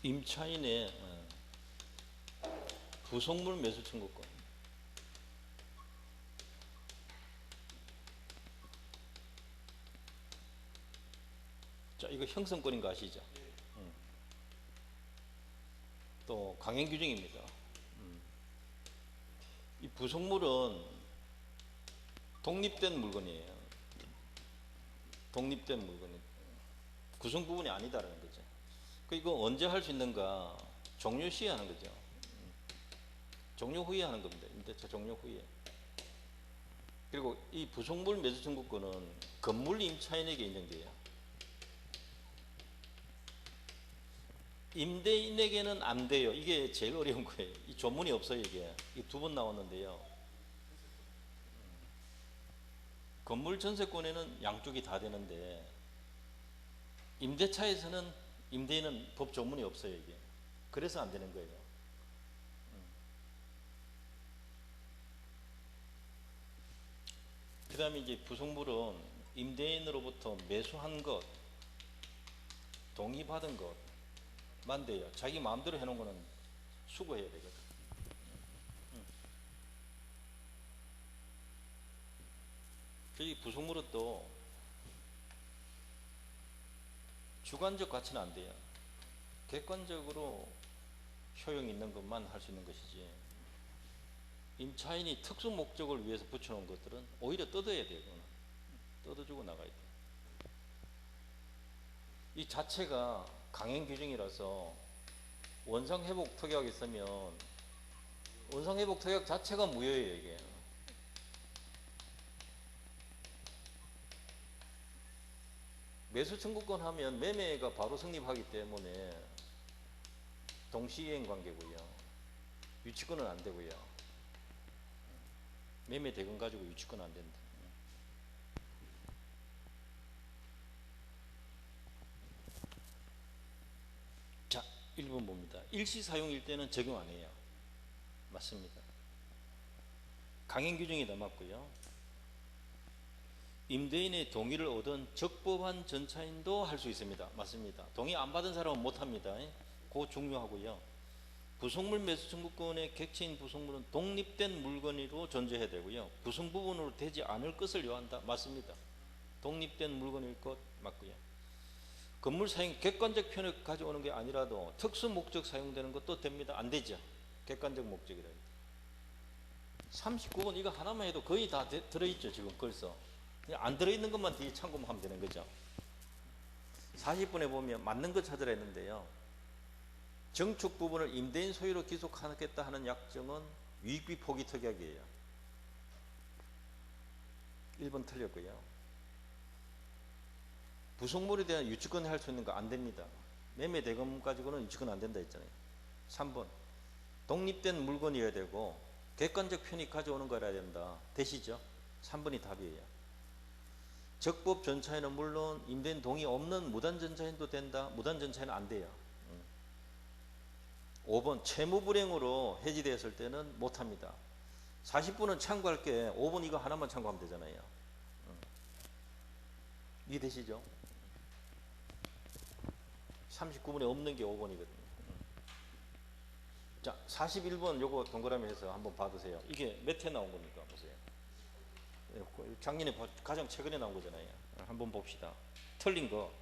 임차인의 부속물 매수 청구권. 자, 이거 형성권인 거 아시죠? 또 강행 규정입니다. 이 부속물은 독립된 물건이에요. 독립된 물건이 구성 부분이 아니다라는 거죠. 이거 언제 할 수 있는가? 종료 시에 하는 거죠. 종료 후에 하는 겁니다. 임대차 종료 후에. 그리고 이 부속물 매수 청구권은 건물 임차인에게 있는 거예요. 임대인에게는 안 돼요. 이게 제일 어려운 거예요. 이 조문이 없어요. 이게 두 번 나왔는데요. 건물 전세권에는 양쪽이 다 되는데 임대차에서는 임대인은 법 조문이 없어요. 이게 그래서 안 되는 거예요. 그 다음에 이제 부속물은 임대인으로부터 매수한 것, 동의받은 것만 돼요. 자기 마음대로 해놓은 거는 수거해야 되거든. 이 부속물은 또 주관적 가치는 안 돼요. 객관적으로 효용이 있는 것만 할 수 있는 것이지, 임차인이 특수 목적을 위해서 붙여놓은 것들은 오히려 뜯어야 돼요. 뜯어주고 나가야 돼요. 이 자체가 강행 규정이라서 원상회복 특약이 있으면 원상회복 특약 자체가 무효예요. 이게 매수 청구권 하면 매매가 바로 성립하기 때문에 동시이행 관계고요. 유치권은 안 되고요. 매매 대금 가지고 유치권 안 된다. 자, 1번 봅니다. 일시 사용일 때는 적용 안 해요. 맞습니다. 강행 규정이 다 맞고요. 임대인의 동의를 얻은 적법한 전차인도 할 수 있습니다. 맞습니다. 동의 안 받은 사람은 못합니다. 그거 중요하고요. 부속물 매수 청구권의 객체인 부속물은 독립된 물건으로 존재해야 되고요. 구성 부분으로 되지 않을 것을 요한다. 맞습니다. 독립된 물건일 것 맞고요. 건물 사용 객관적 표현을 가져오는 게 아니라도 특수 목적 사용되는 것도 됩니다. 안 되죠. 객관적 목적이라. 39번 이거 하나만 해도 거의 다 들어있죠. 지금 벌써. 안 들어있는 것만 뒤에 참고하면 되는 거죠. 40번에 보면 맞는 거 찾으라 했는데요. 정축 부분을 임대인 소유로 기속하겠다 하는 약정은 유익비 포기 특약이에요. 1번 틀렸고요. 부속물에 대한 유치권 할 수 있는 거 안 됩니다. 매매 대금 가지고는 유치권 안 된다 했잖아요. 3번 독립된 물건이어야 되고 객관적 편익 가져오는 거라 된다. 되시죠? 3번이 답이에요. 적법 전차에는 물론 임대인 동의 없는 무단 전차인도 된다. 무단 전차에는 안 돼요. 5번 채무 불이행으로 해지되었을 때는 못합니다. 40분은 참고할 게 5번 이거 하나만 참고하면 되잖아요. 이해되시죠? 39분에 없는 게 5번이거든요. 자, 41번 요거 동그라미 해서 한번 봐주세요. 이게 몇 회 나온 겁니까? 보세요. 작년에 가장 최근에 나온 거잖아요. 한번 봅시다. 틀린 거.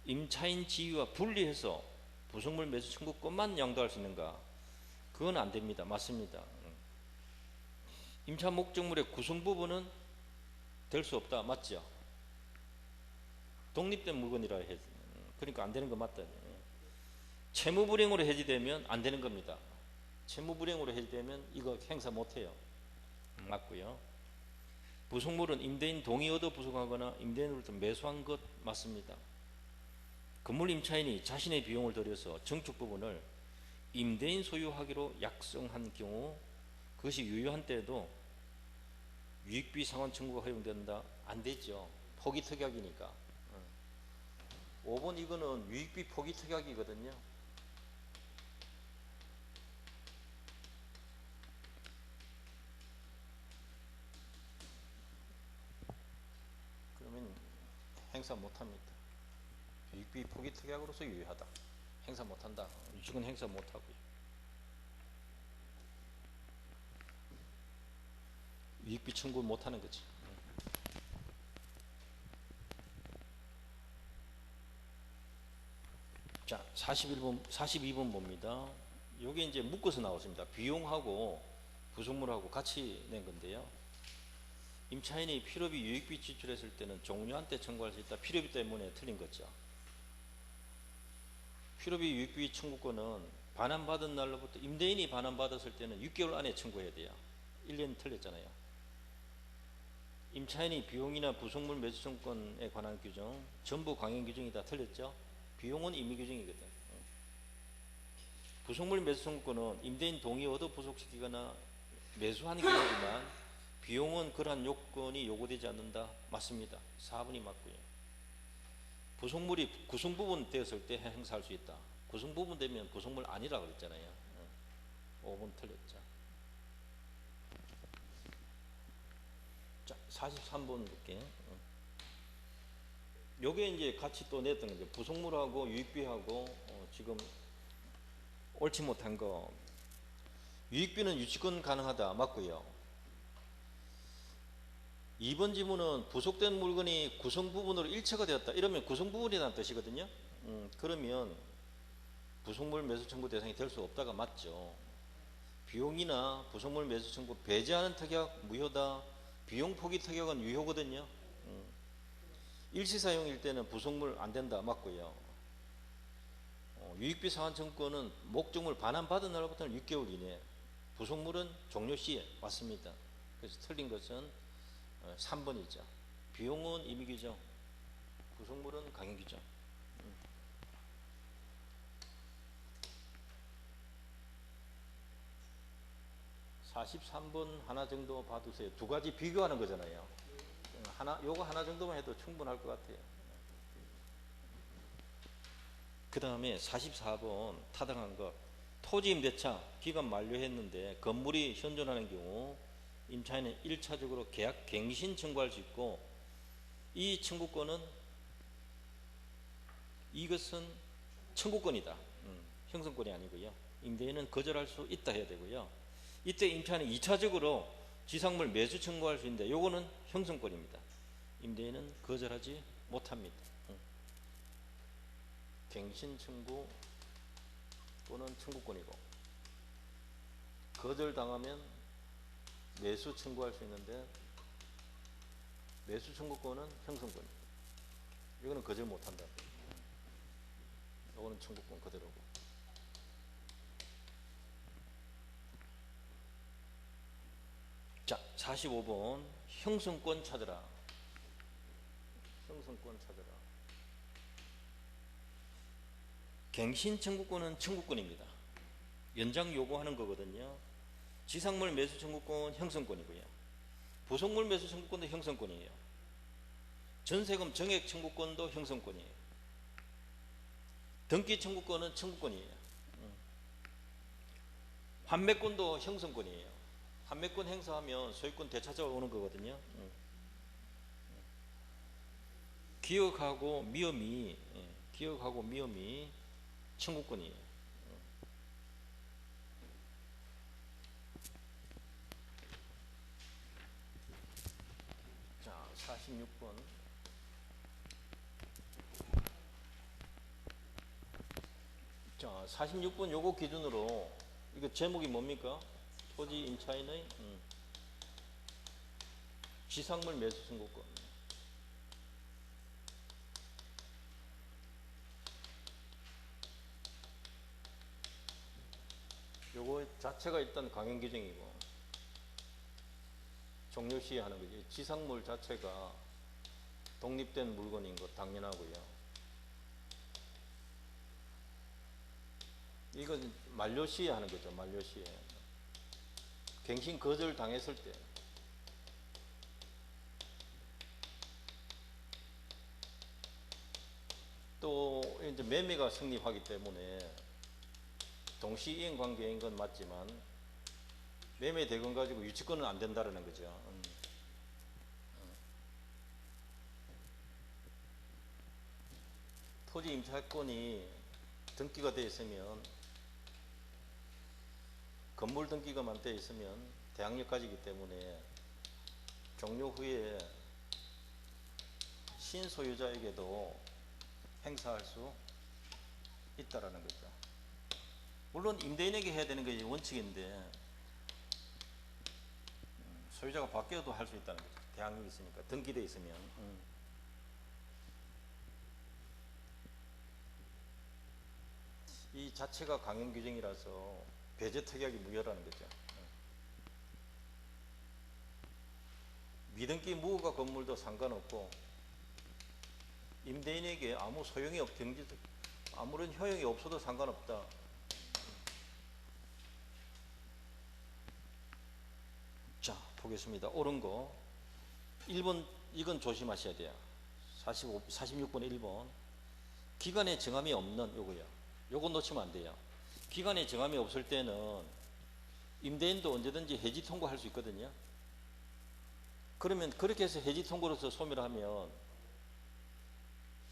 임차인 지위와 분리해서 부속물 매수 청구권만 양도할 수 있는가? 그건 안 됩니다. 맞습니다. 임차 목적물의 구성 부분은 될 수 없다. 맞죠? 독립된 물건이라 해서 그러니까 안 되는 거 맞다. 채무 불이행으로 해지되면 안 되는 겁니다. 채무 불이행으로 해지되면 이거 행사 못 해요. 맞고요. 부속물은 임대인 동의 얻어 부속하거나 임대인으로부터 매수한 것 맞습니다. 건물 임차인이 자신의 비용을 들여서 정축 부분을 임대인 소유하기로 약정한 경우 그것이 유효한 때에도 유익비 상환 청구가 허용된다? 안 되죠. 포기 특약이니까. 5번 이거는 유익비 포기 특약이거든요. 그러면 행사 못합니다. 유익비 포기 특약으로서 유효하다. 행사 못한다. 유치권 행사 못하고요. 유익비 청구 못하는 거지. 자, 42번 봅니다. 요게 이제 묶어서 나왔습니다. 비용하고 부속물하고 같이 낸 건데요. 임차인이 필요비 유익비 지출했을 때는 종료한테 청구할 수 있다. 필요비 때문에 틀린 거죠. 필요비 유익비 청구권은 반환받은 날로부터 임대인이 반환받았을 때는 6개월 안에 청구해야 돼요. 1년 틀렸잖아요. 임차인이 비용이나 부속물 매수 청구권에 관한 규정 전부 강행 규정이 다 틀렸죠. 비용은 임의 규정이거든. 부속물 매수 청구권은 임대인 동의 얻어 부속시키거나 매수하는 경우지만 비용은 그러한 요건이 요구되지 않는다. 맞습니다. 4번이 맞고요. 부속물이 구성 부분 되었을 때 행사할 수 있다. 구성 부분 되면 부속물 아니라고 그랬잖아요. 5번 틀렸죠. 자, 43번 볼게요. 요게 이제 같이 또 냈던 거죠. 부속물하고 유익비하고 지금 옳지 못한 거. 유익비는 유치권 가능하다. 맞고요. 2번 지문은 부속된 물건이 구성 부분으로 일체가 되었다. 이러면 구성 부분이라는 뜻이거든요. 그러면 부속물 매수 청구 대상이 될 수 없다가 맞죠. 비용이나 부속물 매수 청구 배제하는 특약 무효다. 비용 포기 특약은 유효거든요. 일시사용일 때는 부속물 안 된다. 맞고요. 유익비 상환 청구권은 목적물 반환받은 날부터는 6개월 이내. 부속물은 종료 시에. 맞습니다. 그래서 틀린 것은 3번이죠. 비용은 임의 규정, 부속물은 강행 규정. 43번 하나 정도 봐두세요. 두 가지 비교하는 거잖아요. 요거 하나 정도만 해도 충분할 것 같아요. 그 다음에 44번 타당한 것. 토지 임대차 기간 만료했는데 건물이 현존하는 경우 임차인은 1차적으로 계약 갱신 청구할 수 있고, 이 청구권은 이것은 청구권이다. 형성권이 아니고요. 임대인은 거절할 수 있다 해야 되고요. 이때 임차인은 2차적으로 지상물 매수 청구할 수 있는데 요거는 형성권입니다. 임대인은 거절하지 못합니다. 갱신 청구 또는 청구권이고, 거절당하면 매수 청구할 수 있는데 매수 청구권은 형성권입니다. 이거는 거절 못한다. 이거는 청구권 그대로고. 자, 45번 형성권 찾으라. 형성권 찾으라. 갱신 청구권은 청구권입니다. 연장 요구하는 거거든요. 지상물 매수 청구권 형성권이고요. 부속물 매수 청구권도 형성권이에요. 전세금 정액 청구권도 형성권이에요. 등기 청구권은 청구권이에요. 환매권도 형성권이에요. 환매권 행사하면 소유권 되찾아 오는 거거든요. 기억하고 미엄이 청구권이에요. 자, 46번. 자, 46번 요거 기준으로 이거 제목이 뭡니까? 토지 임차인의 지상물 매수 청구권. 요거 자체가 일단 강행 규정이고, 종료시 하는 거지. 지상물 자체가 독립된 물건인 것 당연하고요. 이건 만료시에 하는 거죠. 만료시에. 갱신 거절 당했을 때. 또 이제 매매가 성립하기 때문에 동시 이행 관계인 건 맞지만 매매 대금 가지고 유치권은 안 된다라는 거죠. 토지 임차권이 등기가 되어 있으면, 건물 등기가만 되어 있으면 대항력가지이기 때문에 종료 후에 신소유자에게도 행사할 수 있다라는 거죠. 물론 임대인에게 해야 되는 게 원칙인데 소유자가 바뀌어도 할 수 있다는 거죠. 대항력이 있으니까, 등기되어 있으면. 이 자체가 강행 규정이라서 배제 특약이 무효라는 거죠. 미등기 무허가 건물도 상관없고 임대인에게 아무 소용이 경제적 아무런 효용이 없어도 상관없다. 자, 보겠습니다. 옳은 거 1번, 이건 조심하셔야 돼요. 46번에 1번 기간에 정함이 없는 요거요. 요거 놓치면 안 돼요. 기간에 정함이 없을 때는 임대인도 언제든지 해지 통고할 수 있거든요. 그러면 그렇게 해서 해지 통고로서 소멸을 하면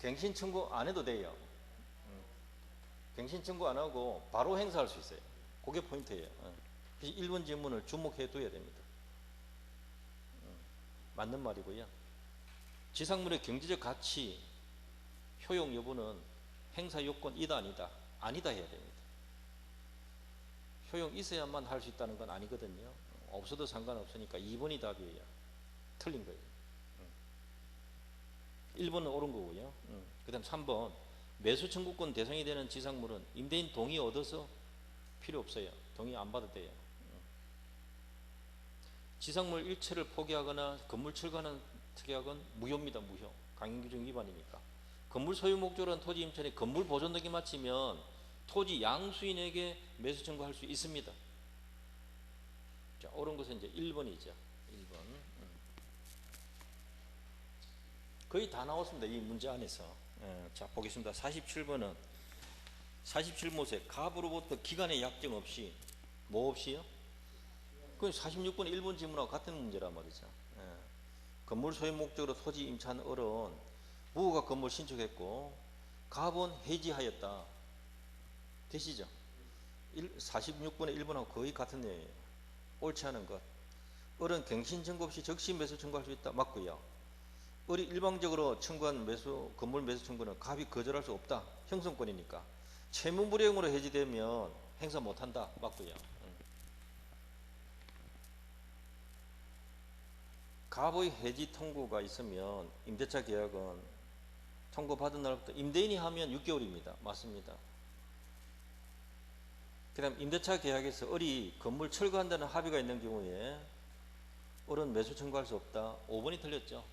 갱신 청구 안 해도 돼요. 갱신 청구 안 하고 바로 행사할 수 있어요. 그게 포인트예요. 그래서 1번 질문을 주목해 둬야 됩니다. 맞는 말이고요. 지상물의 경제적 가치, 효용 여부는 행사 요건이다 아니다. 아니다 해야 됩니다. 효용 있어야만 할 수 있다는 건 아니거든요. 없어도 상관없으니까 2번이 답이에요. 틀린 거예요. 1번은 옳은 거고요. 그 다음 3번 매수 청구권 대상이 되는 지상물은 임대인 동의 얻어서 필요 없어요. 동의 안 받아도 돼요. 지상물 일체를 포기하거나 건물 철거하는 특약은 무효입니다. 무효. 강행규정 위반이니까. 건물 소유 목적으로는 토지 임차인이 건물 보존 등기 마치면 토지 양수인에게 매수 청구할 수 있습니다. 자, 옳은 것은 이제 1번이죠. 1번. 거의 다 나왔습니다. 이 문제 안에서. 자, 보겠습니다. 47번은 47모세 갑으로부터 기간의 약정 없이 뭐 없이요? 그 46번 1번 질문하고 같은 문제란 말이죠. 건물 소유 목적으로 토지 임차한 을은 무허가 건물 신축했고 갑은 해지하였다. 되시죠? 46번의 1번하고 거의 같은 내용이에요. 옳지 않은 것. 을은 갱신 청구 없이 즉시 매수 청구할 수 있다. 맞고요. 을이 일방적으로 청구한 건물 매수 청구는 갑이 거절할 수 없다. 형성권이니까. 채무불이행으로 해지되면 행사 못한다. 맞고요. 갑의 해지 통고가 있으면 임대차 계약은 통고받은 날부터 임대인이 하면 6개월입니다. 맞습니다. 그 다음 임대차 계약에서 을이 건물 철거한다는 합의가 있는 경우에 을은 매수 청구할 수 없다. 5번이 틀렸죠.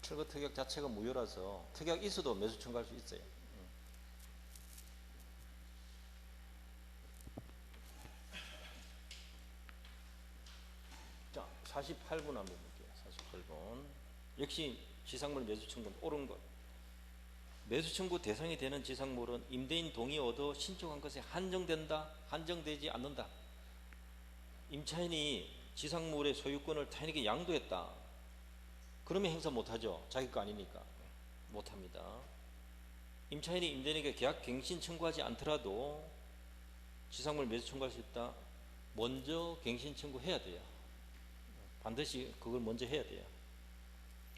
철거 특약 자체가 무효라서 특약 있어도 매수 청구할 수 있어요. 자, 48번 한번 볼게요. 48번. 역시 지상물 매수 청구는 옳은 것. 매수 청구 대상이 되는 지상물은 임대인 동의 얻어 신청한 것에 한정된다, 한정되지 않는다. 임차인이 지상물의 소유권을 타인에게 양도했다. 그러면 행사 못하죠. 자기 거 아니니까. 못합니다. 임차인이 임대인에게 계약 갱신 청구하지 않더라도 지상물 매수 청구할 수 있다. 먼저 갱신 청구해야 돼요. 반드시 그걸 먼저 해야 돼요.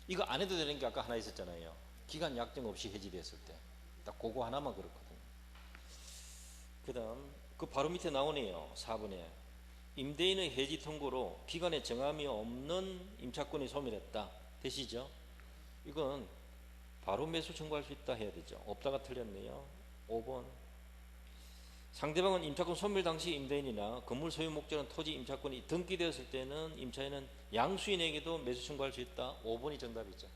이거 안 해도 되는 게 아까 하나 있었잖아요. 기간 약정 없이 해지됐을 때. 딱 그거 하나만 그렇거든요. 그 다음 그 바로 밑에 나오네요. 4번에 임대인의 해지 통고로 기간에 정함이 없는 임차권이 소멸했다. 되시죠? 이건 바로 매수 청구할 수 있다 해야 되죠. 없다가 틀렸네요. 5번 상대방은 임차권 소멸 당시 임대인이나 건물 소유 목적은 토지 임차권이 등기되었을 때는 임차인은 양수인에게도 매수 청구할 수 있다. 5번이 정답이죠.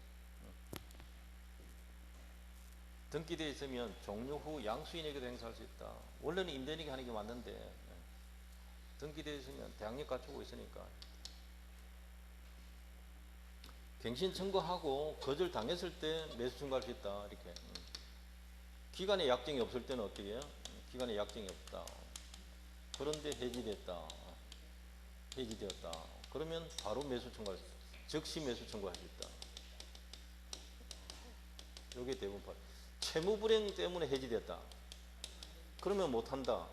등기되어 있으면 종료 후 양수인에게도 행사할 수 있다. 원래는 임대인에게 하는 게 맞는데 등기되어 있으면 대항력 갖추고 있으니까 갱신 청구하고 거절 당했을 때 매수 청구할 수 있다. 이렇게. 기간에 약정이 없을 때는 어떻게 해요? 기간에 약정이 없다. 그런데 해지됐다. 해지되었다. 그러면 바로 매수 청구할 수 있다. 즉시 매수 청구할 수 있다. 이게 대부분 채무 불행 때문에 해지됐다. 그러면 못한다.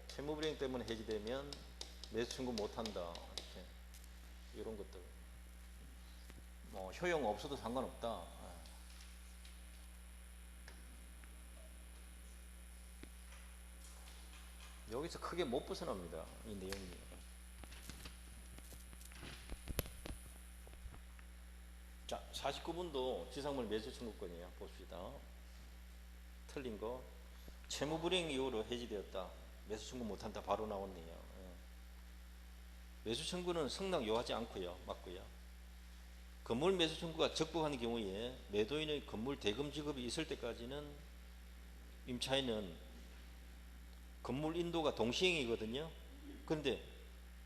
채무 불행 때문에 해지되면 매수 청구 못한다. 이렇게 이런 것들. 뭐 효용 없어도 상관없다. 여기서 크게 못 벗어납니다. 이 내용이. 자, 49분도 지상물 매수 청구권이에요. 봅시다. 틀린 거. 채무 불이행 이후로 해지되었다. 매수 청구 못한다. 바로 나왔네요. 매수 청구는 승낙 요하지 않고요. 맞고요. 건물 매수 청구가 적법한 경우에 매도인의 건물 대금 지급이 있을 때까지는 임차인은 건물 인도가 동시행이거든요. 그런데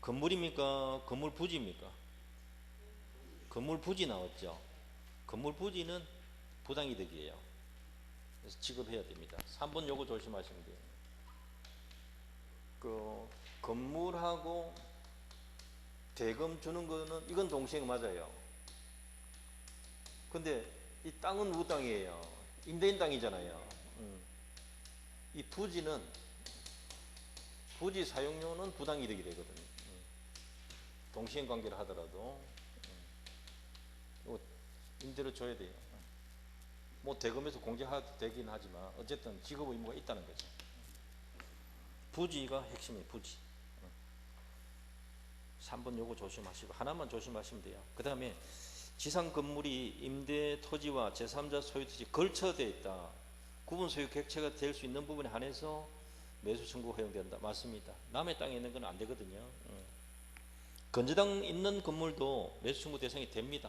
건물입니까? 건물 부지입니까? 건물 부지 나왔죠. 건물 부지는 부당이득이에요. 그래서 지급해야 됩니다. 3번 요거 조심하시면 돼요. 그 건물하고 대금 주는 거는 이건 동시행 맞아요. 근데 이 땅은 누구 땅이에요? 임대인 땅이잖아요. 이 부지는 부지 사용료는 부당이득이 되거든요. 동시행 관계를 하더라도 이거 임대료 줘야 돼요. 뭐 대금에서 공제해도 되긴 하지만 어쨌든 지급 의무가 있다는 거죠. 부지가 핵심이에요. 부지. 3번 요거 조심하시고 하나만 조심하시면 돼요. 그 다음에 지상 건물이 임대 토지와 제3자 소유 토지 걸쳐져 있다. 구분 소유 객체가 될 수 있는 부분에 한해서 매수 청구가 허용된다. 맞습니다. 남의 땅에 있는 건 안 되거든요. 건재당 있는 건물도 매수 청구 대상이 됩니다.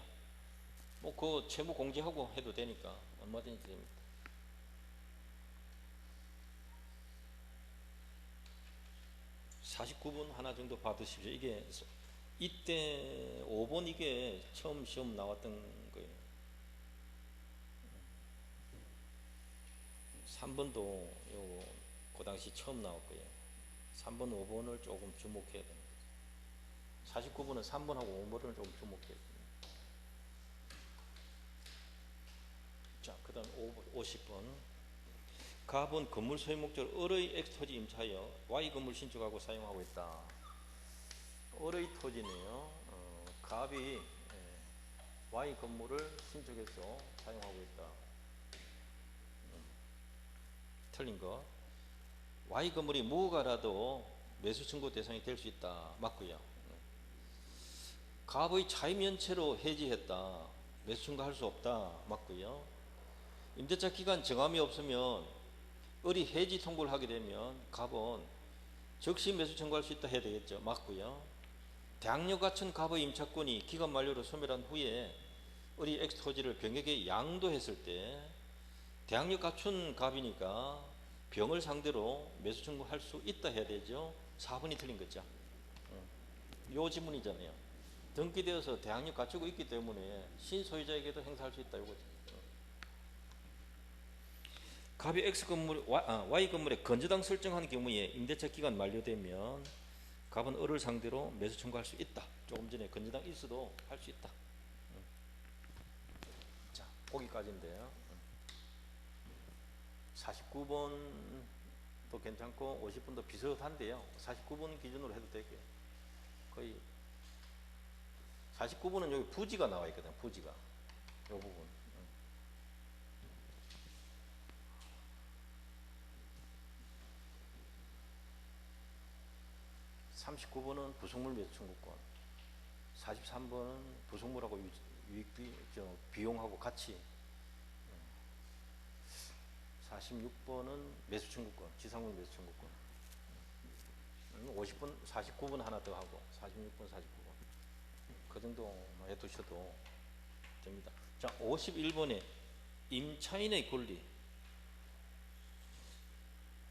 뭐 그 채무 공제하고 해도 되니까 얼마든지 됩니다. (49분) 하나 정도 받으십시오. 이게 이때 5번 이게 처음 시험 나왔던 거예요. 3번도 요 그 당시 처음 나왔고요. 3번, 5번을 조금 주목해야 됩니다. 49번은 3번하고 5번을 조금 주목해야 됩니다. 자, 그 다음 50번. 갑은 건물 소유 목적으로 을의 X토지 임차하여 Y 건물 신축하고 사용하고 있다. 을의 토지네요. 갑이 Y 건물을 신축해서 사용하고 있다. 틀린 거. Y 건물이 무가라도 매수 청구 대상이 될 수 있다. 맞고요. 갑의 차임연체로 해지했다. 매수 청구할 수 없다. 맞고요. 임대차 기간 정함이 없으면 을이 해지 통보를 하게 되면 갑은 즉시 매수 청구할 수 있다 해야 되겠죠. 맞고요. 대항력 갖춘 갑의 임차권이 기간 만료로 소멸한 후에 을이 X 토지를 병에게 양도했을 때 대항력 갖춘 갑이니까 병을 상대로 매수 청구할 수 있다 해야 되죠. 4번이 틀린 거죠. 요 지문이잖아요. 등기되어서 대항력 갖추고 있기 때문에 신소유자에게도 행사할 수 있다 이거죠. 갑이 X 건물, Y 건물에 건재당 설정한 경우에 임대차 기간 만료되면 갑은 을을 상대로 매수 청구할 수 있다. 조금 전에 건재당 있어도 할 수 있다. 자, 거기까지인데요. 49번도 괜찮고 50번도 비슷한데요. 49번 기준으로 해도 되고요. 거의 49번은 여기 부지가 나와 있거든요. 부지가 요 부분. 39번은 부속물 매수 청구권, 43번은 부속물하고 유익비, 비용하고 같이, 46번은 매수 청구권, 지상물 매수 청구권, 50번, 49번 하나 더 하고 46번, 49번 그 정도 해두셔도 됩니다. 자, 51번에 임차인의 권리.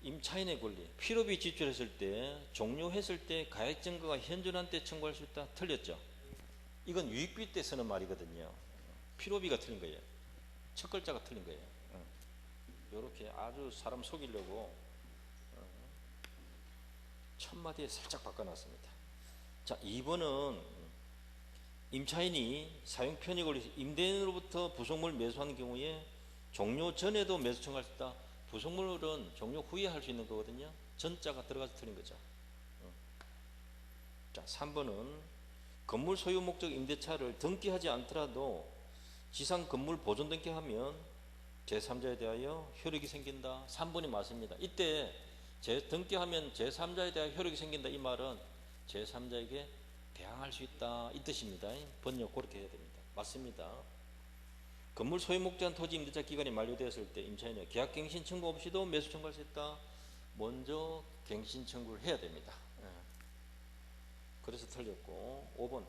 임차인의 권리. 필요비 지출했을 때, 종료했을 때 가액 증거가 현존한 때 청구할 수 있다. 틀렸죠? 이건 유익비 때 쓰는 말이거든요. 필요비가 틀린 거예요. 첫 글자가 틀린 거예요. 이렇게 아주 사람 속이려고 첫 마디에 살짝 바꿔놨습니다. 자, 2번은 임차인이 사용 편의 권리, 임대인으로부터 부속물 매수하는 경우에 종료 전에도 매수 청구할 수 있다. 부속물은 종료 후에 할 수 있는 거거든요. 전자가 들어가서 틀린 거죠. 자, 3번은 건물 소유 목적 임대차를 등기하지 않더라도 지상 건물 보존 등기하면 제3자에 대하여 효력이 생긴다. 3번이 맞습니다. 이때 등기하면 제3자에 대하여 효력이 생긴다. 이 말은 제3자에게 대항할 수 있다. 이 뜻입니다. 번역 그렇게 해야 됩니다. 맞습니다. 건물 소유 목적한 토지 임대차 기간이 만료되었을 때 임차인은 계약갱신 청구 없이도 매수 청구할 수 있다. 먼저 갱신 청구를 해야 됩니다. 그래서 틀렸고 5번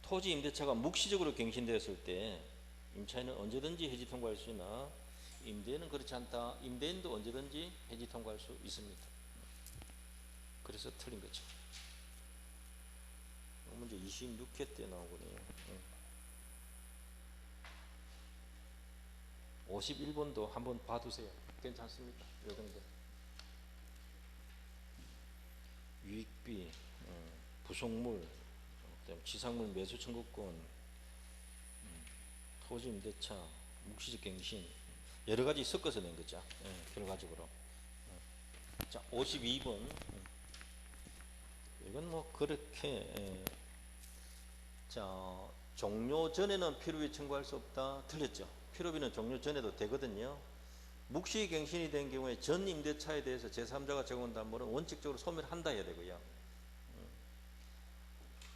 토지 임대차가 묵시적으로 갱신되었을 때 임차인은 언제든지 해지 통과할 수 있으나 임대인은 그렇지 않다. 임대인도 언제든지 해지 통과할 수 있습니다. 그래서 틀린 거죠. 문제 26회 때 나오거든요. 51번도 한번 봐두세요. 괜찮습니다. 요 정도. 유익비, 부속물, 지상물 매수 청구권, 토지 임대차, 묵시적 갱신 여러 가지 섞어서 낸 거죠. 결과적으로. 자, 52번. 이건 뭐 그렇게 자, 종료 전에는 필요비 청구할 수 없다. 틀렸죠. 필요비는 종료 전에도 되거든요. 묵시갱신이 된 경우에 전 임대차에 대해서 제3자가 제공한 담보는 원칙적으로 소멸한다 해야 되고요.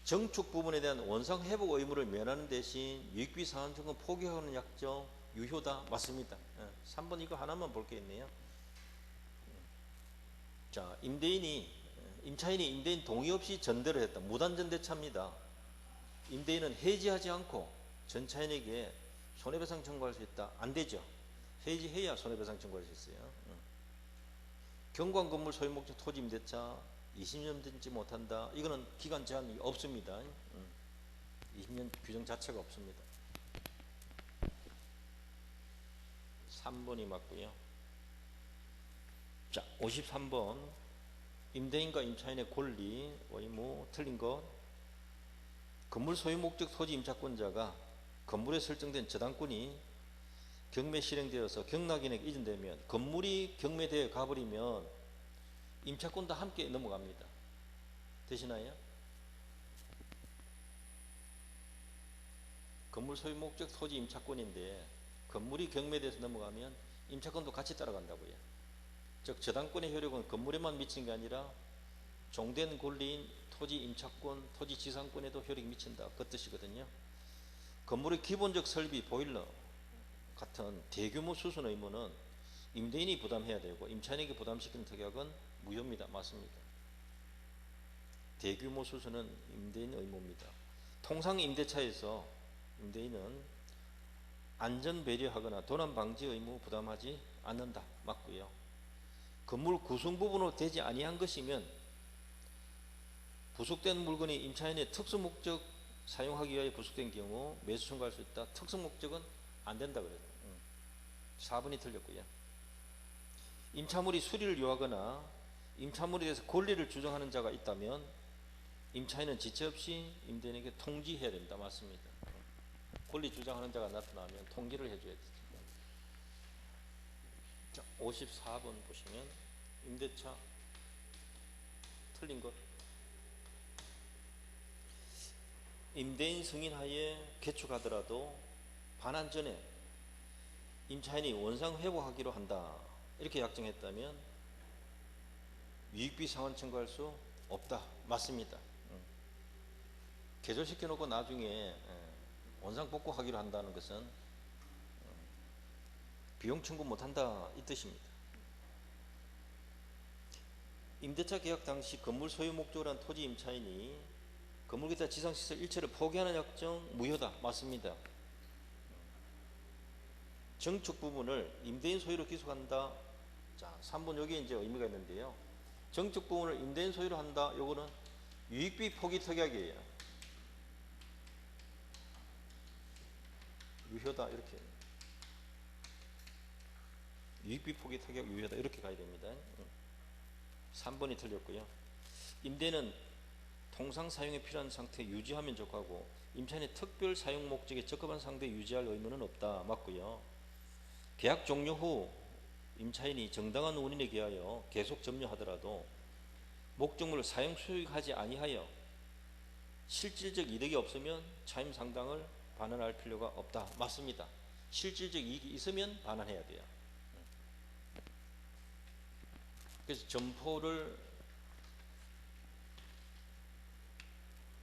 정축 부분에 대한 원상 회복 의무를 면하는 대신 유익비 상환 청구 포기하는 약정 유효다. 맞습니다. 3번 이거 하나만 볼 게 있네요. 자, 임차인이 임대인 동의 없이 전대를 했다. 무단전대차입니다. 임대인은 해지하지 않고 전차인에게 손해배상 청구할 수 있다. 안 되죠. 해지해야 손해배상 청구할 수 있어요. 경관건물 소유목적 토지 임대차 20년 되지 못한다. 이거는 기간 제한이 없습니다. 20년 규정 자체가 없습니다. 3번이 맞고요. 자, 53번 임대인과 임차인의 권리, 의무 틀린 것. 건물 소유 목적 토지 임차권자가 건물에 설정된 저당권이 경매 실행되어서 경락인에게 이전되면 건물이 경매되어 가버리면 임차권도 함께 넘어갑니다. 되시나요? 건물 소유 목적 토지 임차권인데 건물이 경매돼서 넘어가면 임차권도 같이 따라간다고요. 즉 저당권의 효력은 건물에만 미치는 게 아니라 종된 권리인 토지 임차권, 토지 지상권에도 효력이 미친다. 그 뜻이거든요. 건물의 기본적 설비, 보일러 같은 대규모 수선 의무는 임대인이 부담해야 되고 임차인에게 부담시키는 특약은 무효입니다. 맞습니다. 대규모 수선은 임대인 의무입니다. 통상 임대차에서 임대인은 안전 배려하거나 도난 방지 의무 부담하지 않는다. 맞고요. 건물 구성 부분으로 되지 아니한 것이면 부속된 물건이 임차인의 특수 목적 사용하기 위하여 부속된 경우 매수 청구할 수 있다. 특수 목적은 안 된다 그래요. 4번이 틀렸고요. 임차물이 수리를 요하거나 임차물에 대해서 권리를 주장하는 자가 있다면 임차인은 지체 없이 임대인에게 통지해야 됩니다. 맞습니다. 권리 주장하는 자가 나타나면 통지를 해줘야 되죠. 자, 54번 보시면 임대차 틀린 것. 임대인 승인하에 개축하더라도 반환 전에 임차인이 원상 회복하기로 한다. 이렇게 약정했다면 유익비 상환 청구할 수 없다. 맞습니다. 개조시켜 놓고 나중에 원상 복구하기로 한다는 것은 비용 청구 못한다 이 뜻입니다. 임대차 계약 당시 건물 소유 목적으로 한 토지 임차인이 건물 기타 지상시설 일체를 포기하는 약정 무효다. 맞습니다. 정축 부분을 임대인 소유로 기속한다. 자, 3번 여기에 이제 의미가 있는데요. 정축 부분을 임대인 소유로 한다. 요거는 유익비 포기 특약이에요. 유효다 이렇게. 유익비 포기 특약 유효다 이렇게 가야 됩니다. 3번이 틀렸고요. 임대는 통상 사용에 필요한 상태 유지하면 적하고 임차인의 특별 사용 목적에 적합한 상태 유지할 의무는 없다. 맞고요. 계약 종료 후 임차인이 정당한 원인에 기하여 계속 점유하더라도 목적물을 사용 수익하지 아니하여 실질적 이득이 없으면 차임 상당을 반환할 필요가 없다. 맞습니다. 실질적 이익이 있으면 반환해야 돼요. 그래서 점포를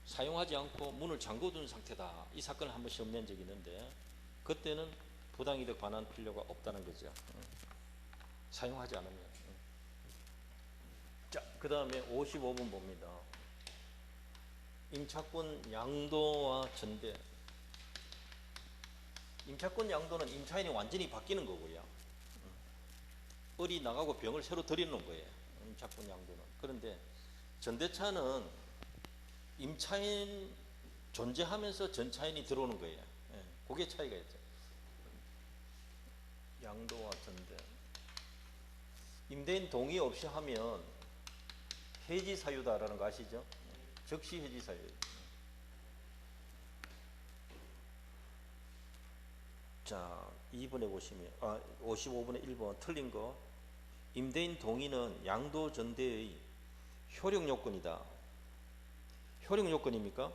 사용하지 않고 문을 잠궈둔 상태다. 이 사건을 한번 시험 낸 적이 있는데 그때는 부당이득 반환 필요가 없다는 거죠. 사용하지 않으면. 자, 그 다음에 55번 봅니다. 임차권 양도와 전대. 임차권 양도는 임차인이 완전히 바뀌는 거고요. 을이 나가고 병을 새로 들이는 거예요. 임차권 양도는. 그런데 전대차는 임차인 존재하면서 전차인이 들어오는 거예요. 그게 차이가 있죠. 양도와 전대. 임대인 동의 없이 하면 해지 사유다라는 거 아시죠? 즉시 해지 사유. 자, 2번에 보시면 55번에 1번 틀린 거. 임대인 동의는 양도 전대의 효력 요건이다. 효력 요건입니까?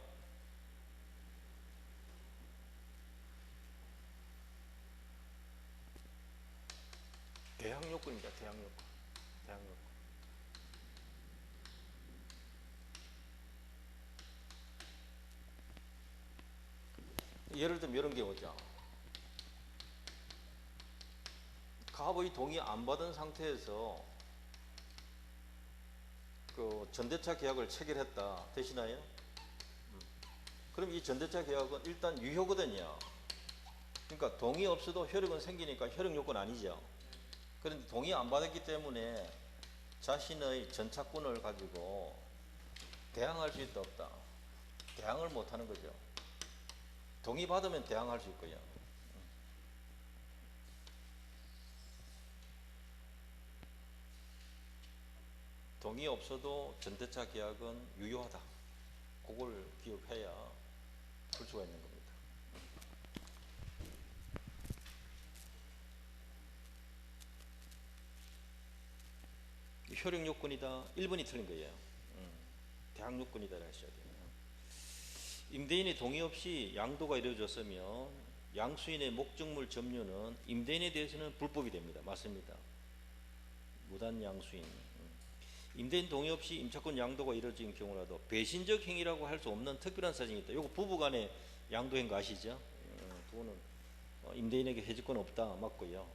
대항 요건입니다. 대항 요건. 대항 요건. 예를 들면 이런 게 오죠. 갑의 동의 안 받은 상태에서 그 전대차 계약을 체결했다. 되시나요? 그럼 이 전대차 계약은 일단 유효거든요. 그러니까 동의 없어도 효력은 생기니까 효력 요건 아니죠. 그런데 동의 안 받았기 때문에 자신의 전차권을 가지고 대항할 수 있다 없다. 대항을 못 하는 거죠. 동의 받으면 대항할 수 있고요. 동의 없어도 전대차 계약은 유효하다. 그걸 기억해야 풀 수가 있는 겁니다. 효력 요건이다. 1번이 틀린 거예요. 대항 요건이다 하셔야 돼요. 임대인의 동의 없이 양도가 이루어졌으면 양수인의 목적물 점유는 임대인에 대해서는 불법이 됩니다. 맞습니다. 무단 양수인. 임대인 동의 없이 임차권 양도가 이루어진 경우라도 배신적 행위라고 할 수 없는 특별한 사정이 있다. 이거 부부간에 양도한 거 아시죠? 그거는 임대인에게 해지권 없다. 맞고요.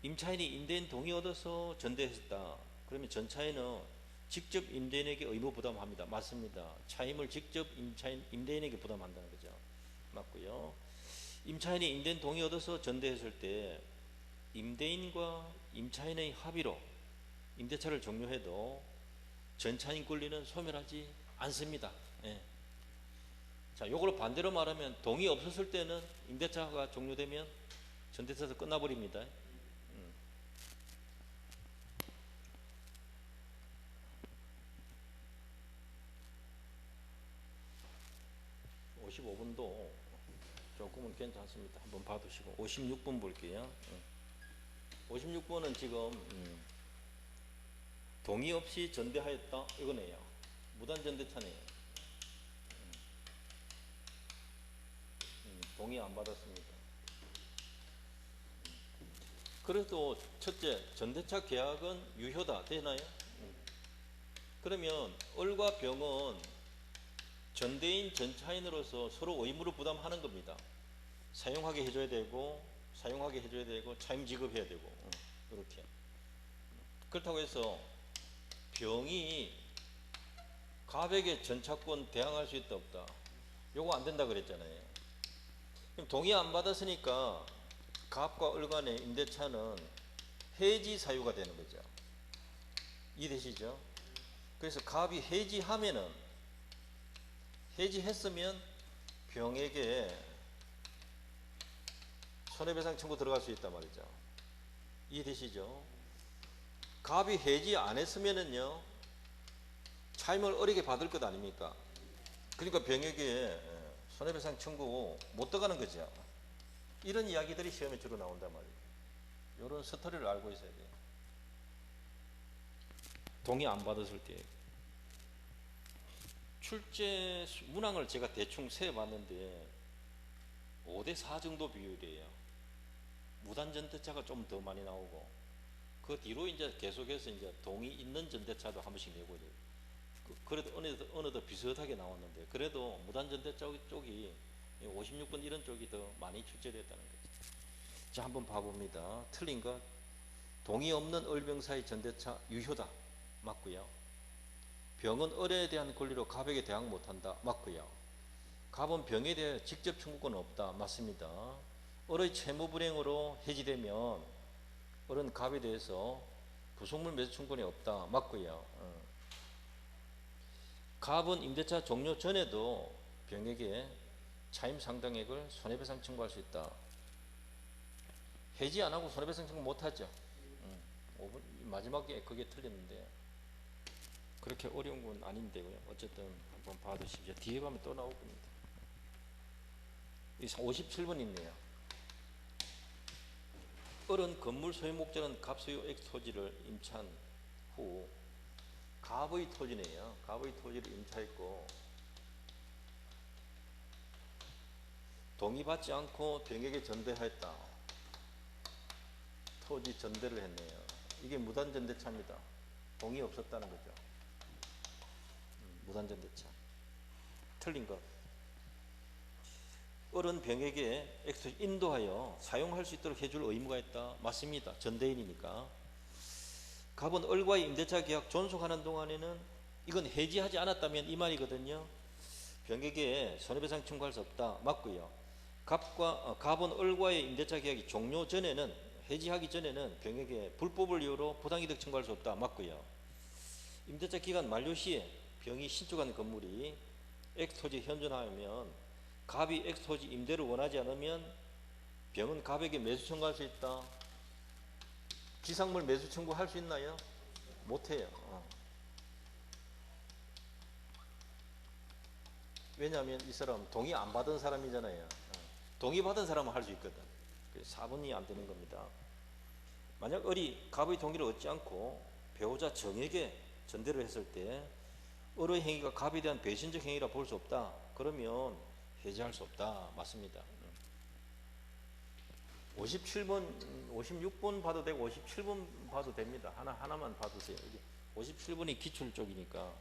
임차인이 임대인 동의 얻어서 전대했다. 그러면 전차인은 직접 임대인에게 의무 부담합니다. 맞습니다. 차임을 직접 임대인에게 부담한다는 거죠. 맞고요. 임차인이 임대인 동의 얻어서 전대했을 때 임대인과 임차인의 합의로 임대차를 종료해도 전차인 권리는 소멸하지 않습니다. 예. 자, 요걸 반대로 말하면 동의 없었을 때는 임대차가 종료되면 전대차에서 끝나버립니다. 55번도 조금은 괜찮습니다. 한번 봐두시고 56번 볼게요. 56번은 지금 동의 없이 전대하였다 이거네요. 무단 전대차네요. 동의 안 받았습니다. 그래도 첫째 전대차 계약은 유효다 되나요? 그러면 을과 병은 전대인 전차인으로서 서로 의무를 부담하는 겁니다. 사용하게 해줘야 되고 차임 지급해야 되고 이렇게. 그렇다고 해서 병이 갑에게 전차권 대항할 수 있다 없다. 요거 안 된다 그랬잖아요. 그럼 동의 안 받았으니까 갑과 을 간의 임대차는 해지 사유가 되는 거죠. 이해되시죠? 그래서 갑이 해지했으면 병에게 손해배상 청구 들어갈 수 있단 말이죠. 이해되시죠? 갑이 해지 안 했으면은요 차임을 어리게 받을 것 아닙니까? 그러니까 병에게 손해배상 청구 못 들어가는 거죠. 이런 이야기들이 시험에 주로 나온단 말이에요. 이런 스토리를 알고 있어야 돼요. 동의 안 받았을 때 출제 문항을 제가 대충 세봤는데 5대4 정도 비율이에요. 무단전대차가 좀 더 많이 나오고 그 뒤로 이제 계속해서 이제 동의 있는 전대차도 한 번씩 내고 이제 그래도 어느덧 비슷하게 나왔는데 그래도 무단전대차 쪽이 56번 이런 쪽이 더 많이 출제됐다는 거죠. 자, 한번 봐봅니다. 틀린 것. 동의 없는 을병사의 전대차 유효다. 맞고요. 병은 을에 대한 권리로 갑에게 대항 못한다. 맞고요. 갑은 병에 대해 직접 청구권은 없다. 맞습니다. 을의 채무불이행으로 해지되면 을은 갑에 대해서 부속물 매수 청구권이 없다. 맞고요. 갑은 임대차 종료 전에도 병에게 차임 상당액을 손해배상 청구할 수 있다. 해지 안 하고 손해배상 청구 못 하죠. 마지막에 그게 틀렸는데 그렇게 어려운 건 아닌데요. 어쨌든 한번 봐두십시오. 뒤에 가면 또 나올 겁니다. 57번 있네요. 을은 건물 소유 목적은 갑 소유 X 토지를 임차한 후 갑의 토지네요. 갑의 토지를 임차했고 동의받지 않고 병에게 전대하였다. 토지 전대를 했네요. 이게 무단전대차입니다. 동의 없었다는 거죠. 무단전대차. 틀린 것. 을은 병에게 X 인도하여 사용할 수 있도록 해줄 의무가 있다. 맞습니다. 전대인이니까. 갑은 을과의 임대차 계약 존속하는 동안에는 이건 해지하지 않았다면 이 말이거든요. 병에게 손해배상 청구할 수 없다. 맞고요. 갑은 을과의 임대차 계약이 종료 전에는 해지하기 전에는 병에게 불법을 이유로 부당이득 청구할 수 없다. 맞고요. 임대차 기간 만료 시에 병이 신축한 건물이 X토지에 현존하면 갑이 X토지 임대를 원하지 않으면 병은 갑에게 매수 청구할 수 있다. 지상물 매수 청구할 수 있나요? 못해요. 왜냐하면 이 사람 동의 안 받은 사람이잖아요. 동의 받은 사람은 할 수 있거든. 4번이 안 되는 겁니다. 만약 을이 갑의 동의를 얻지 않고 배우자 정에게 전대를 했을 때 을의 행위가 갑에 대한 배신적 행위라 볼 수 없다. 그러면 해지할 수 없다. 맞습니다. 57번, 56번 봐도 되고 57번 봐도 됩니다. 하나만 봐두세요. 57번이 기출 쪽이니까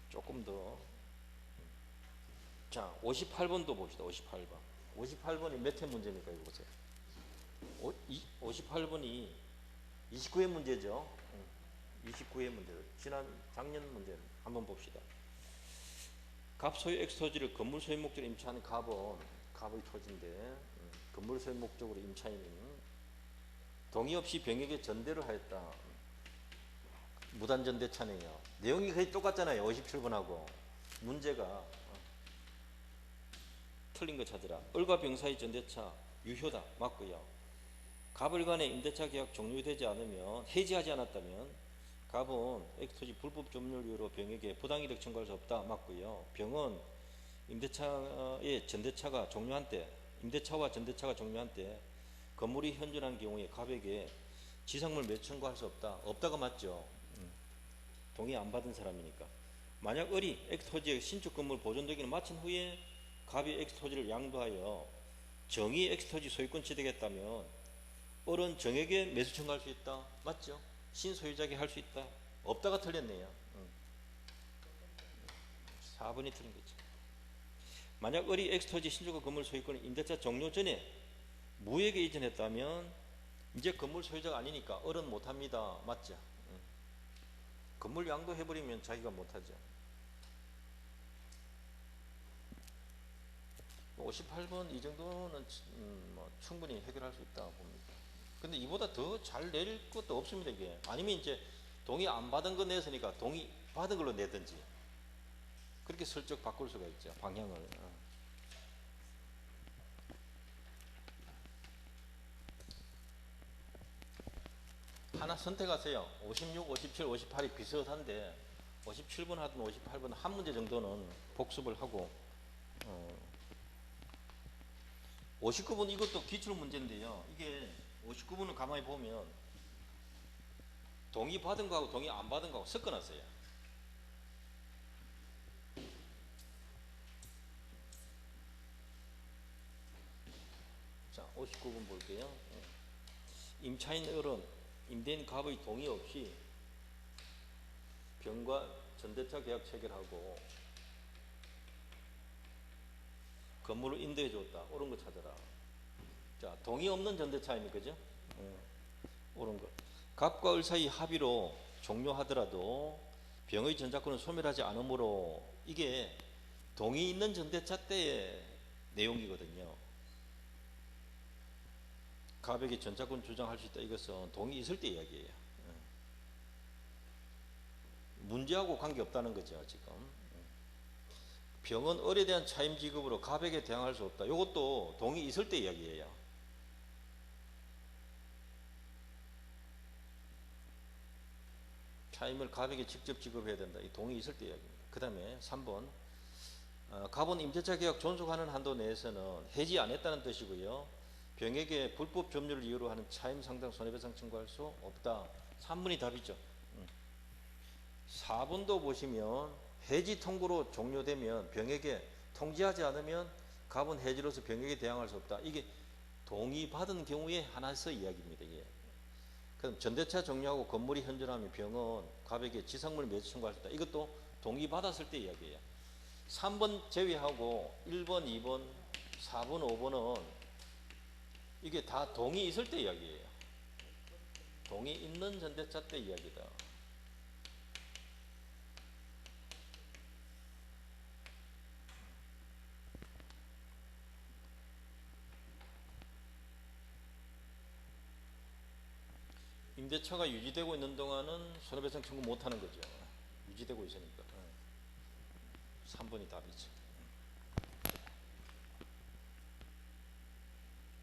조금 더. 자, 58번도 봅시다. 58번. 58번이 몇 회 문제입니까? 이거 보세요. 58번이 29회 문제죠. 29회 문제. 작년 문제를 한번 봅시다. 갑 소유 X 토지를 건물 소유 목적으로 임차하는 갑은 갑의 토지인데 건물 소유 목적으로 임차인은 동의 없이 병에게 전대를 하였다. 무단전대차네요. 내용이 거의 똑같잖아요. 57번하고. 문제가 틀린 거 찾으라. 을과 병 사이 전대차 유효다. 맞고요. 갑을 간의 임대차 계약 종료되지 않으면 해지하지 않았다면 갑은 X토지 불법 점유를 이유로 병에게 부당이득 청구할 수 없다. 맞고요. 병은 임대차의 전대차가 종료한 때, 임대차와 전대차가 종료한 때 건물이 현존한 경우에 갑에게 지상물 매수 청구할 수 없다. 없다가 맞죠. 동의 안 받은 사람이니까. 만약 을이 X토지의 신축 건물 보존 등기를 마친 후에 갑이 X토지를 양도하여 정의 X토지 소유권 취득했다면 을은 정에게 매수 청구할 수 있다. 맞죠? 신소유자에게 할 수 있다. 없다가 틀렸네요. 4번이 틀린 거죠. 만약 을이 X토지 신축 건물 소유권을 임대차 종료 전에 무에게 이전했다면 이제 건물 소유자가 아니니까 을은 못합니다. 맞죠? 건물 양도해버리면 자기가 못하죠. 58번 이 정도는 충분히 해결할 수 있다고 봅니다. 근데 이보다 더 잘 낼 것도 없습니다. 이게 아니면 이제 동의 안 받은 거 냈으니까 동의 받은 걸로 내든지 그렇게 슬쩍 바꿀 수가 있죠. 방향을. 하나 선택하세요. 56, 57, 58이 비슷한데 57번 하든 58번 한 문제 정도는 복습을 하고 59번 이것도 기출 문제인데요. 이게 59번은 가만히 보면 동의 받은 거하고 동의 안 받은 거하고 섞어놨어요. 자, 59번 볼게요. 임차인 어른, 임대인 갑의 동의 없이 병과 전대차 계약 체결하고 건물을 임대해 줬다. 옳은 거 찾아라. 자, 동의 없는 전대차입니까? 그죠? 옳은 거. 갑과 을 사이 합의로 종료하더라도 병의 전자권은 소멸하지 않으므로 이게 동의 있는 전대차 때의 내용이거든요. 갑에게 전자권 주장할 수 있다. 이것은 동의 있을 때 이야기예요. 문제하고 관계없다는 거죠. 지금 병은 을에 대한 차임 지급으로 갑에게 대항할 수 없다. 이것도 동의 있을 때 이야기예요. 차임을 갑에게 직접 지급해야 된다. 이 동의 있을 때 이야기입니다. 그 다음에 3번 갑은 임대차 계약 존속하는 한도 내에서는 해지 안 했다는 뜻이고요. 병에게 불법 점유를 이유로 하는 차임 상당 손해배상 청구할 수 없다. 3번이 답이죠. 4번도 보시면 해지 통고로 종료되면 병에게 통지하지 않으면 갑은 해지로서 병에게 대항할 수 없다. 이게 동의받은 경우에 하나에서 이야기입니다. 이게. 그럼 전대차 종료하고 건물이 현존하면 병은 갑에게 지상물 매수 청구할 수 있다. 이것도 동의받았을 때 이야기예요. 3번 제외하고 1번, 2번, 4번, 5번은 이게 다 동의 있을 때 이야기예요. 동의 있는 전대차 때 이야기다. 임대차가 유지되고 있는 동안은 손해배상 청구 못하는 거죠. 유지되고 있으니까. 3번이 답이죠.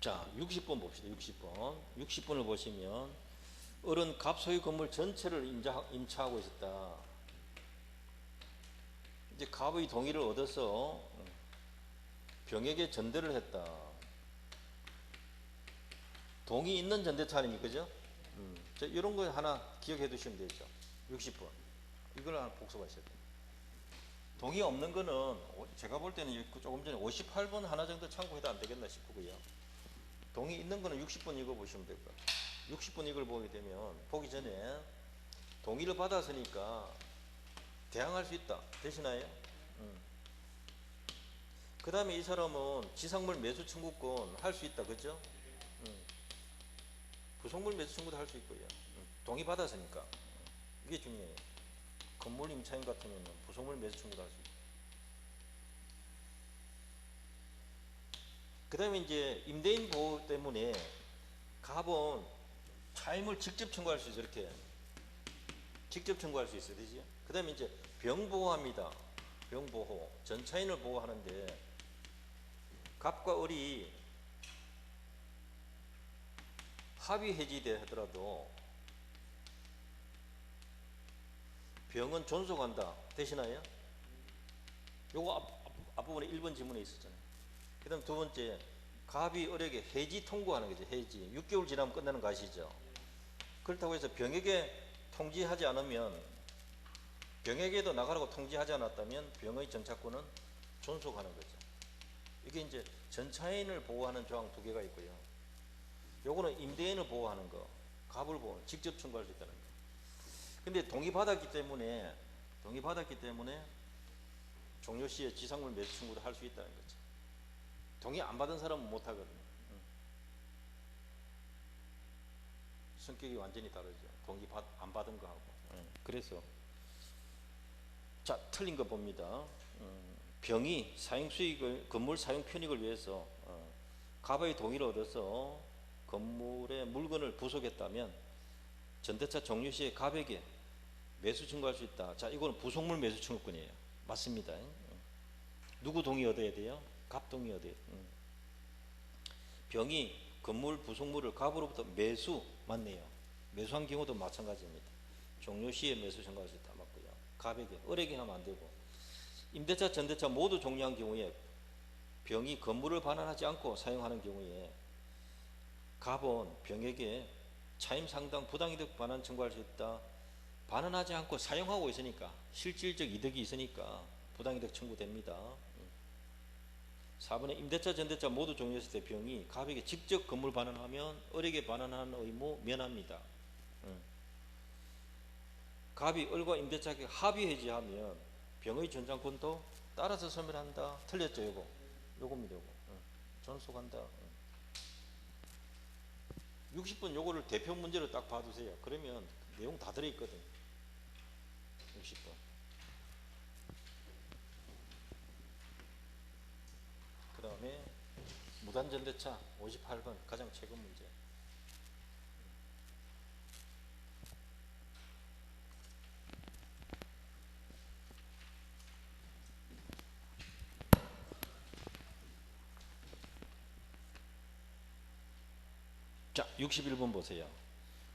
자, 60번 봅시다. 60번. 60번을 보시면 을은 갑 소유 건물 전체를 임차하고 있었다. 이제 갑의 동의를 얻어서 병에게 전대를 했다. 동의 있는 전대차 아닙니까? 그죠? 자, 이런 거 하나 기억해 두시면 되죠. 60번. 이걸 하나 복습하셔야 돼요. 동의 없는 거는 제가 볼 때는 조금 전에 58번 하나 정도 참고해도 안 되겠나 싶고요. 동의 있는 거는 60번 읽어보시면 될 것 같아요. 60번 이걸 보게 되면 보기 전에 동의를 받았으니까 대항할 수 있다. 되시나요? 그 다음에 이 사람은 지상물 매수 청구권 할 수 있다. 그죠? 부속물 매수 청구도 할 수 있고요. 동의 받았으니까. 이게 중요해요. 건물 임차인 같으면 부속물 매수 청구도 할 수 있고. 그 다음에 이제 임대인 보호 때문에 갑은 차임을 직접 청구할 수 있어요. 이렇게 직접 청구할 수 있어요. 되죠? 그 다음에 이제 병보호합니다. 병보호. 전차인을 보호하는데 갑과 을이 합의 해지돼 하더라도 병은 존속한다. 되시나요? 요거 앞부분에 1번 지문에 있었잖아요. 그 다음 두 번째, 갑이 을에게 해지 통고하는 거죠. 해지. 6개월 지나면 끝나는 거 아시죠? 그렇다고 해서 병에게 통지하지 않으면, 병에게도 나가라고 통지하지 않았다면 병의 전차권은 존속하는 거죠. 이게 이제 전차인을 보호하는 조항 두 개가 있고요. 요거는 임대인을 보호하는 거, 갑을 보호하는, 직접 청구할 수 있다는 거. 근데 동의받았기 때문에 종료 시에 지상물 매수 청구를 할 수 있다는 거죠. 동의 안 받은 사람은 못 하거든요. 성격이 완전히 다르죠. 동의 안 받은 거하고. 그래서 자, 틀린 거 봅니다. 병이 사용 수익을, 건물 사용 편익을 위해서 갑의 동의를 얻어서 건물의 물건을 부속했다면 전대차 종료 시에 갑에게 매수 청구할 수 있다. 자, 이거는 부속물 매수 청구권이에요. 맞습니다. 누구 동의 얻어야 돼요? 갑 동의 얻어야 돼요. 병이 건물 부속물을 갑으로부터 매수, 맞네요. 매수한 경우도 마찬가지입니다. 종료 시에 매수 청구할 수 있다. 맞고요. 갑에게, 을에게 하면 안 되고, 임대차, 전대차 모두 종료한 경우에 병이 건물을 반환하지 않고 사용하는 경우에 갑은 병에게 차임 상당 부당이득 반환 청구할 수 있다. 반환하지 않고 사용하고 있으니까, 실질적 이득이 있으니까 부당이득 청구됩니다. 4번에 임대차 전대차 모두 종료했을 때 병이 갑에게 직접 건물 반환하면 을에게 반환하는 의무 면합니다. 갑이 을과 임대차에게 합의 해지하면 병의 전장권도 따라서 소멸한다. 틀렸죠? 요겁니다. 존속한다. 60번 요거를 대표 문제로 딱 봐두세요. 그러면 내용 다 들어있거든. 60번. 그 다음에 무단전대차 58번 가장 최근 문제. 자, 61번 보세요.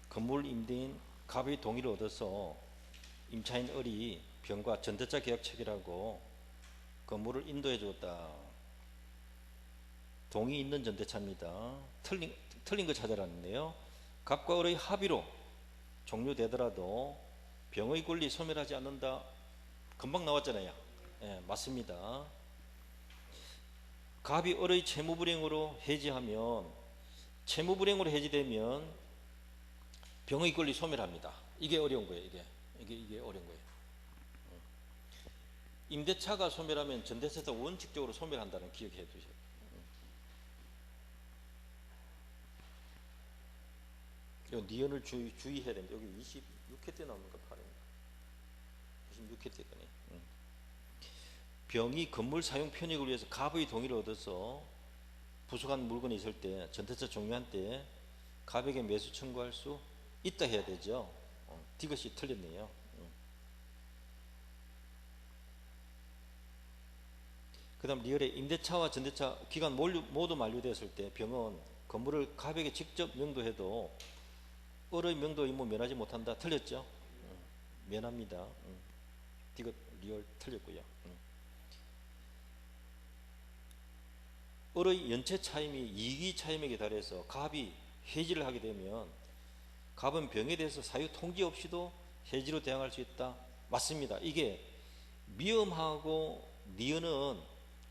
건물 임대인 갑의 동의를 얻어서 임차인 을이 병과 전대차 계약 체결하고 건물을 인도해 주었다. 동의 있는 전대차입니다. 틀린 거 찾아라는데요. 갑과 을의 합의로 종료되더라도 병의 권리 소멸하지 않는다. 금방 나왔잖아요. 예, 맞습니다. 갑이 을의 채무불이행으로 해지하면, 채무불이행으로 해지되면 병의 권리 소멸합니다. 이게 어려운 거예요. 이게 어려운 거예요. 임대차가 소멸하면 전대차도 원칙적으로 소멸한다는 기억해 두세요. 이 니은을 주의해야 됩니다. 여기 26회 때 나오는 거 8입니다. 26회 때 거네. 병이 건물 사용 편익을 위해서 갑의 동의를 얻어서 부속한 물건이 있을 때 전대차 종료한 때 갑에게 매수 청구할 수 있다 해야 되죠. 이것이 틀렸네요. 그 다음 리얼에 임대차와 전대차 기간 모두 만료되었을 때 병은 건물을 갑에게 직접 명도해도 을의 명도 의무 면하지 못한다. 틀렸죠? 면합니다. 이거 리얼 틀렸고요. 을의 연체 차임이 이익이 차임에게 달해서 갑이 해지를 하게 되면 갑은 병에 대해서 사유 통지 없이도 해지로 대항할 수 있다. 맞습니다. 이게 미음하고 니은은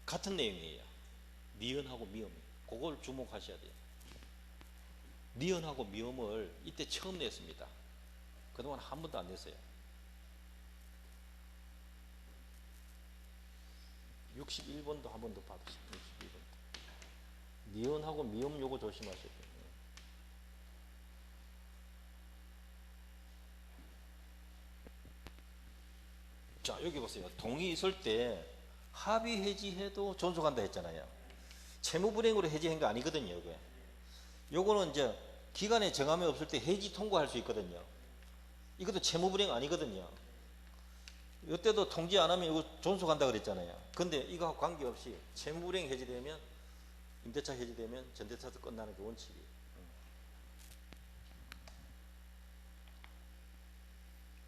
같은 내용이에요. 니은하고 미음. 그걸 주목하셔야 돼요. 니은하고 미음을 이때 처음 냈습니다. 그동안 한 번도 안 냈어요. 61번도 한 번 더 봐주세요. 61번. 니은하고 미음 요거 조심하셔야 돼요. 자, 여기 보세요. 동의 있을 때 합의 해지해도 존속한다 했잖아요. 채무불이행으로 해지한 거 아니거든요. 이게. 요거는 이제 기간에 정함이 없을 때 해지 통고할 수 있거든요. 이것도 채무불이행 아니거든요. 이때도 통지 안 하면 이거 존속한다 그랬잖아요. 근데 이거하고 관계없이 채무불이행 해지되면, 임대차 해지되면 전대차도 끝나는 게 원칙이에요. 음.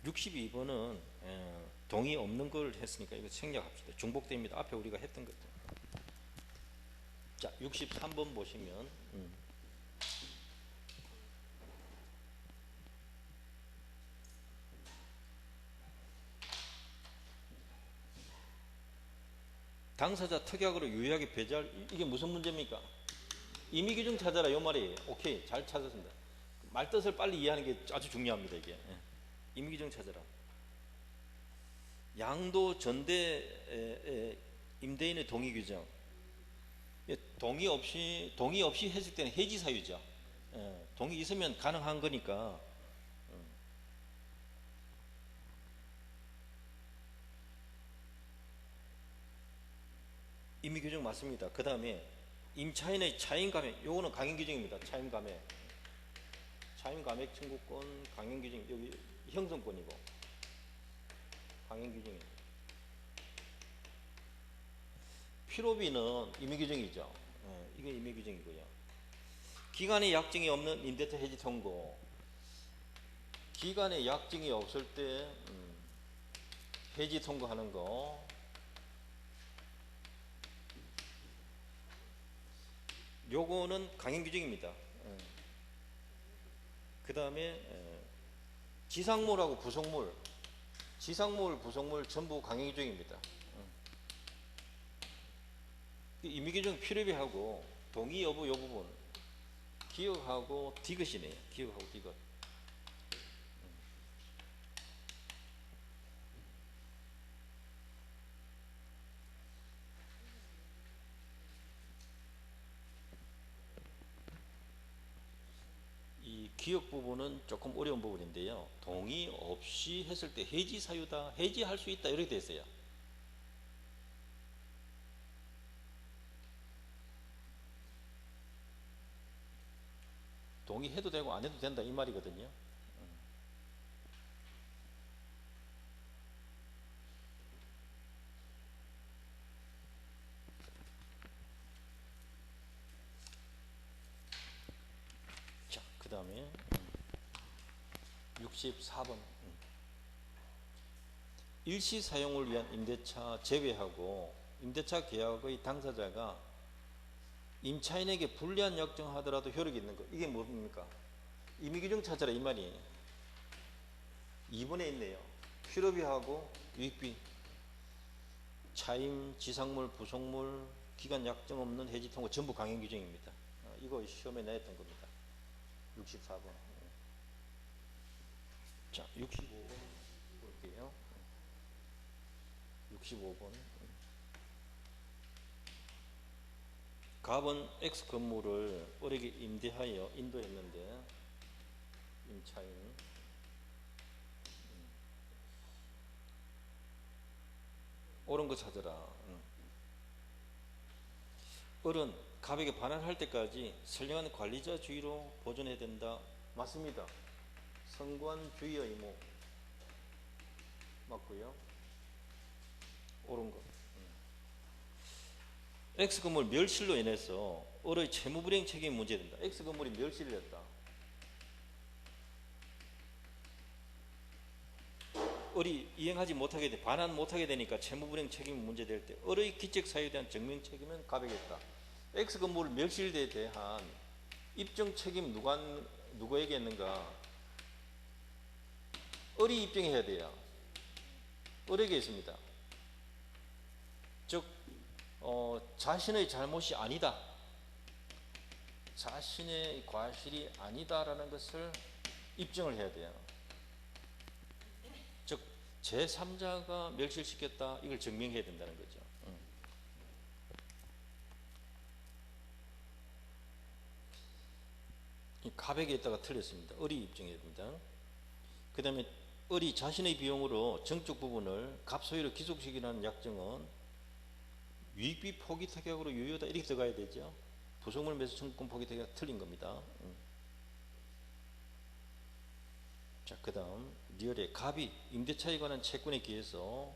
62번은 동의 없는 걸 했으니까 이거 생략합시다. 중복됩니다. 앞에 우리가 했던 것들. 자, 63번 보시면 당사자 특약으로 유의하게 배제할, 이게 무슨 문제입니까? 임의규정 찾아라 요 말이에요. 오케이, 잘 찾았습니다. 말뜻을 빨리 이해하는 게 아주 중요합니다. 이게 임의규정 찾아라. 양도 전대 임대인의 동의 규정. 동의 없이 했을 때는 해지 사유죠. 동의 있으면 가능한 거니까. 임의 규정 맞습니다. 그 다음에 임차인의 차임감액, 요거는 강행 규정입니다. 차임감액 청구권 강행 규정, 여기 형성권이고 강행 규정입니다. 필요비는 임의 규정이죠. 이게 임의 규정이고요. 기간의 약정이 없는 임대차 해지 통고, 기간의 약정이 없을 때 해지 통고하는 거, 요거는 강행 규정입니다. 그 다음에 지상물하고 부속물, 지상물, 부속물 전부 강행규정입니다. 임의규정 필요비하고 동의 여부 요 부분 기억하고 디귿이네요. 기억하고 디귿. 이 기억 부분은 조금 어려운 부분인데요. 동의 없이 했을 때 해지 사유다, 해지할 수 있다 이렇게 돼 있어요. 동의해도 되고 안 해도 된다 이 말이거든요. 자, 그 다음에 64번 일시 사용을 위한 임대차 제외하고 임대차 계약의 당사자가 임차인에게 불리한 약정하더라도 효력이 있는 것. 이게 뭡니까? 임의규정 찾아라 이 말이에요. 2번에 있네요. 필요비하고 유익비, 차임, 지상물, 부속물, 기간 약정 없는 해지 통고 전부 강행규정입니다. 이거 시험에 내었던 겁니다. 64번. 자, 65번 볼게요. 65번. 갑은 X 건물을 을에게 임대하여 인도했는데 임차인 옳은 거 찾아라. 을은 갑에게 반환할 때까지 선량한 관리자 주의로 보존해야 된다. 맞습니다. 선관 주의 의무 맞고요. 옳은 거. X 건물 멸실로 인해서 을의 채무불이행 책임이 문제된다. X 건물이 멸실을 했다. 을이 이행하지 못하게 돼, 반환 못하게 되니까 채무불이행 책임이 문제될 때 을의 기책 사유에 대한 증명 책임은 갑에게 있다. X 건물 멸실에 대한 입증 책임 누구에게 있는가? 을이 입증해야 돼요. 을에게 있습니다. 즉 자신의 잘못이 아니다, 자신의 과실이 아니다라는 것을 입증을 해야 돼요. 즉 제3자가 멸실시켰다 이걸 증명해야 된다는 거죠. 갑에게 있다가 틀렸습니다. 을이 입증해야 됩니다. 그 다음에 을이 자신의 비용으로 정적 부분을 갑 소유로 기속시키라는 약정은 유익비 포기 특약으로 유효다 이렇게 들어가야 되죠. 부속물 매수 청구권 포기 특약 틀린 겁니다. 자, 그 다음 리얼의 갑이 임대차에 관한 채권에 기해서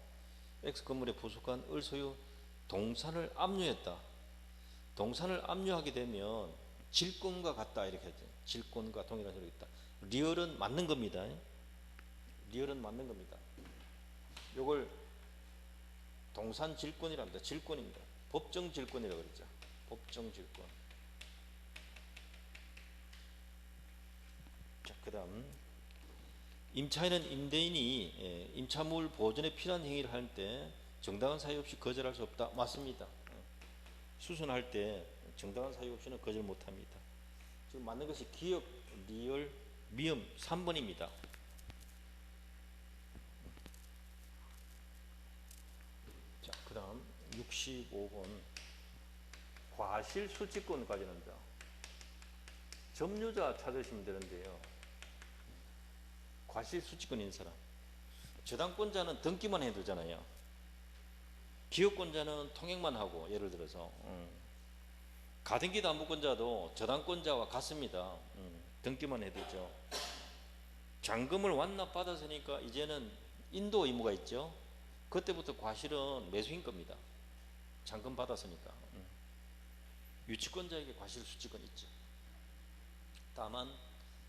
X 건물에 부속한 을 소유 동산을 압류했다. 동산을 압류하게 되면 질권과 같다 이렇게 하죠. 질권과 동일한 효력이 있다. 리얼은 맞는 겁니다. 리얼은 맞는 겁니다. 요걸 동산 질권이랍니다. 질권입니다. 법정 질권이라고 그러죠. 법정 질권. 자, 그 다음 임차인은 임대인이 임차물 보존에 필요한 행위를 할 때 정당한 사유 없이 거절할 수 없다. 맞습니다. 수선할 때 정당한 사유 없이는 거절 못합니다. 지금 맞는 것이 기억, 리얼, 미음 3번입니다. 자, 그 다음 65번 과실수취권까지는 점유자 찾으시면 되는데요. 과실수취권 있는 사람, 저당권자는 등기만 해도 되잖아요. 기업권자는 통행만 하고, 예를 들어서 가등기 담보권자도 저당권자와 같습니다. 등기만 해도죠. 잔금을 완납받았으니까 이제는 인도 의무가 있죠. 그때부터 과실은 매수인 겁니다. 잔금 받았으니까. 유치권자에게 과실수취권 있죠. 다만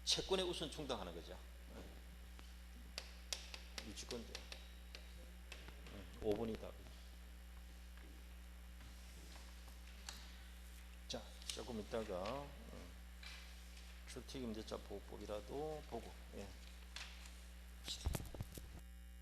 채권의 우선 충당하는 거죠. 유치권자 5번이다. 자, 조금 있다가 주택임대차 보호법이라도 보고, 예.